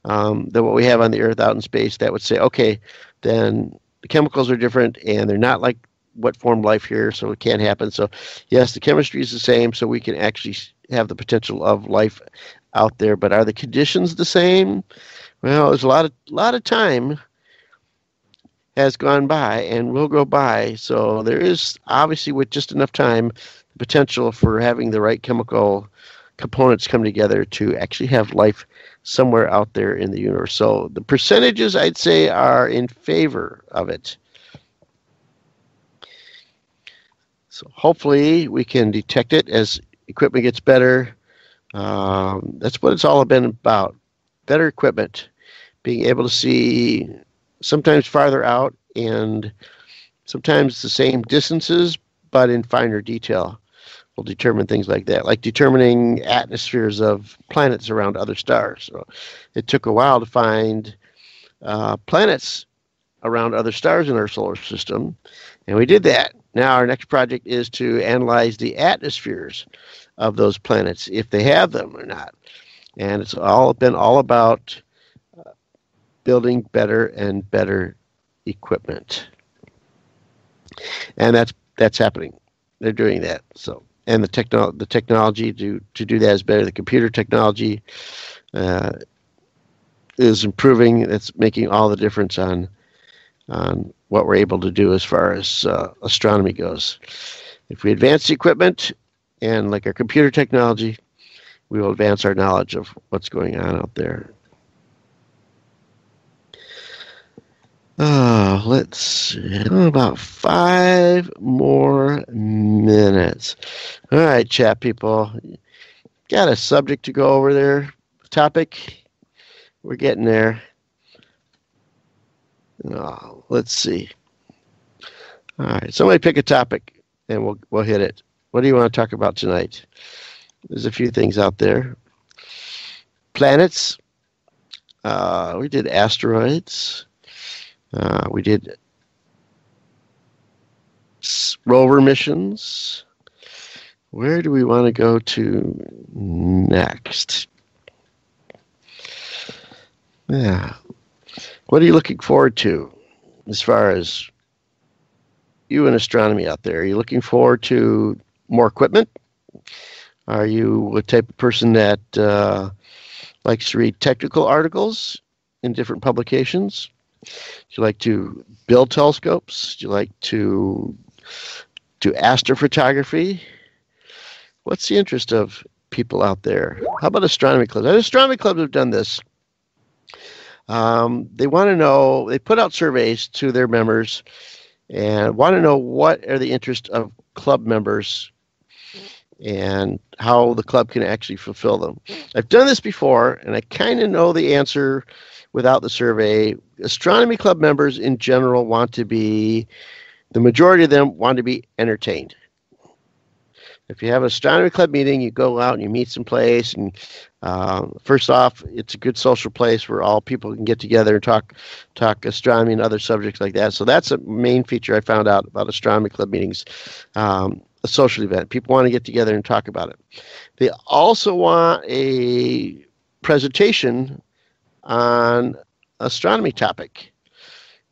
than what we have on the Earth out in space, that would say, okay, then the chemicals are different and they're not like what formed life here, so it can't happen. So yes, the chemistry is the same, so we can actually have the potential of life out there. But are the conditions the same? Well, there's a lot of time has gone by and will go by. So there is obviously, with just enough time, the potential for having the right chemical components come together to actually have life somewhere out there in the universe. So the percentages, I'd say, are in favor of it. So hopefully we can detect it as equipment gets better. That's what it's all been about. Better equipment, being able to see sometimes farther out and sometimes the same distances, but in finer detail. Will determine things like that, like determining atmospheres of planets around other stars. So it took a while to find planets around other stars in our solar system, and we did that. Now our next project is to analyze the atmospheres of those planets, if they have them or not. And it's been all about building better and better equipment. And that's happening. They're doing that. So, and the technology to do that is better. The computer technology is improving. It's making all the difference on what we're able to do as far as astronomy goes. If we advance the equipment and like our computer technology, we will advance our knowledge of what's going on out there. Let's see. About 5 more minutes. All right, chat people. Got a subject to go over there? Topic? We're getting there. Let's see. All right, somebody pick a topic, and we'll hit it. What do you want to talk about tonight? There's a few things out there. Planets. We did asteroids. We did rover missions. Where do we want to go to next? Yeah. What are you looking forward to as far as you in astronomy out there? Are you looking forward to more equipment? Are you a type of person that likes to read technical articles in different publications? Do you like to build telescopes? Do you like to do astrophotography? What's the interest of people out there? How about astronomy clubs? Astronomy clubs have done this. They want to know, they put out surveys to their members and want to know what are the interests of club members and how the club can actually fulfill them. I've done this before, and I kind of know the answer without the survey. Astronomy club members in general the majority of them want to be entertained. If you have an astronomy club meeting, you go out and you meet someplace, and first off, it's a good social place where all people can get together and talk astronomy and other subjects like that. So that's a main feature I found out about astronomy club meetings, a social event. People want to get together and talk about it. They also want a presentation on astronomy topic.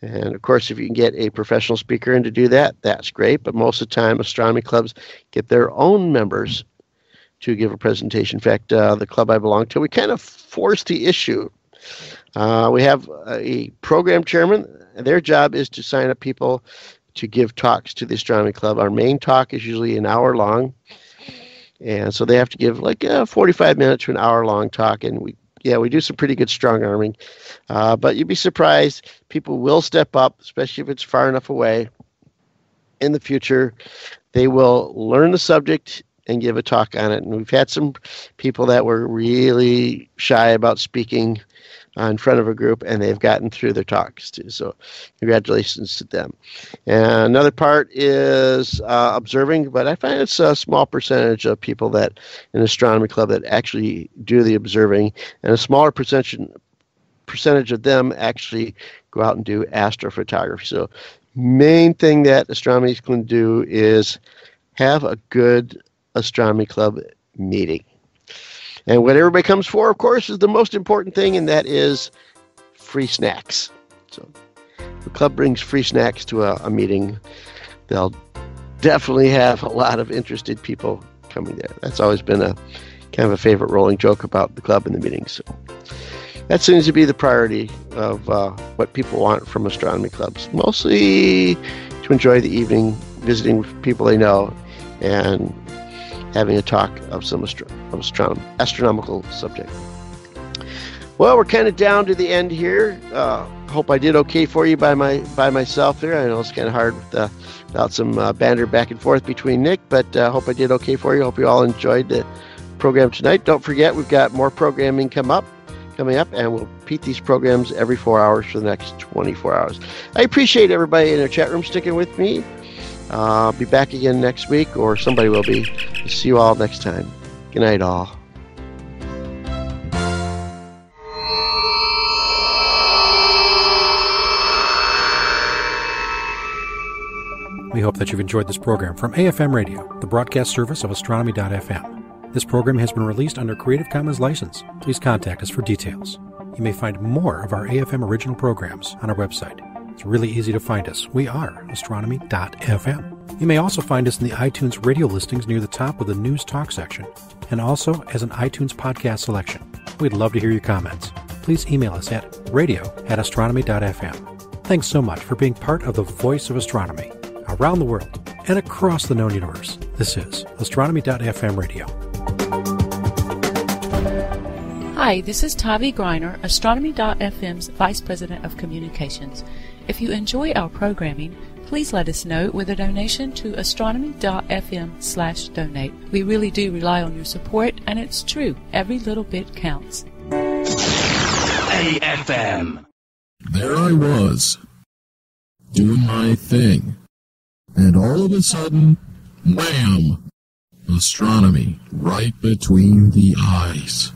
And of course, if you can get a professional speaker in to do that, that's great. But most of the time, astronomy clubs get their own members to give a presentation. In fact, the club I belong to, we kind of force the issue. We have a program chairman. Their job is to sign up people to give talks to the astronomy club. Our main talk is usually an hour long. And so they have to give like 45 minutes to an hour long talk. And we do some pretty good strong arming. But you'd be surprised. People will step up, especially if it's far enough away. In the future, they will learn the subject and give a talk on it. And we've had some people that were really shy about speaking in front of a group, and they've gotten through their talks too. So congratulations to them. And another part is observing, but I find it's a small percentage of people that in astronomy club that actually do the observing, and a smaller percentage of them actually go out and do astrophotography. So main thing that astronomy can do is have a good astronomy club meeting. And what everybody comes for, of course, is the most important thing, and that is free snacks. So if the club brings free snacks to a meeting, they'll definitely have a lot of interested people coming there. That's always been a kind of a favorite rolling joke about the club and the meetings. So that seems to be the priority of what people want from astronomy clubs. Mostly to enjoy the evening, visiting with people they know, and having a talk of some astronomical subject. Well, we're kind of down to the end here. hope I did okay for you by myself here. I know it's kind of hard without some banter back and forth between Nick, but I hope I did okay for you. Hope you all enjoyed the program tonight. Don't forget, we've got more programming coming up, and we'll repeat these programs every 4 hours for the next 24 hours. I appreciate everybody in the chat room sticking with me. I'll be back again next week, or somebody will be. See you all next time. Good night, all. We hope that you've enjoyed this program from AFM Radio, the broadcast service of Astronomy.fm. This program has been released under Creative Commons license. Please contact us for details. You may find more of our AFM original programs on our website. It's really easy to find us. We are Astronomy.fm. You may also find us in the iTunes radio listings near the top of the News Talk section, and also as an iTunes podcast selection. We'd love to hear your comments. Please email us at radio@astronomy.fm. Thanks so much for being part of the voice of astronomy around the world and across the known universe. This is Astronomy.fm Radio. Hi, this is Tavi Greiner, Astronomy.fm's Vice President of Communications. If you enjoy our programming, please let us know with a donation to astronomy.fm/donate. We really do rely on your support, and it's true, every little bit counts. AFM. There I was, doing my thing. And all of a sudden, wham! Astronomy right between the eyes.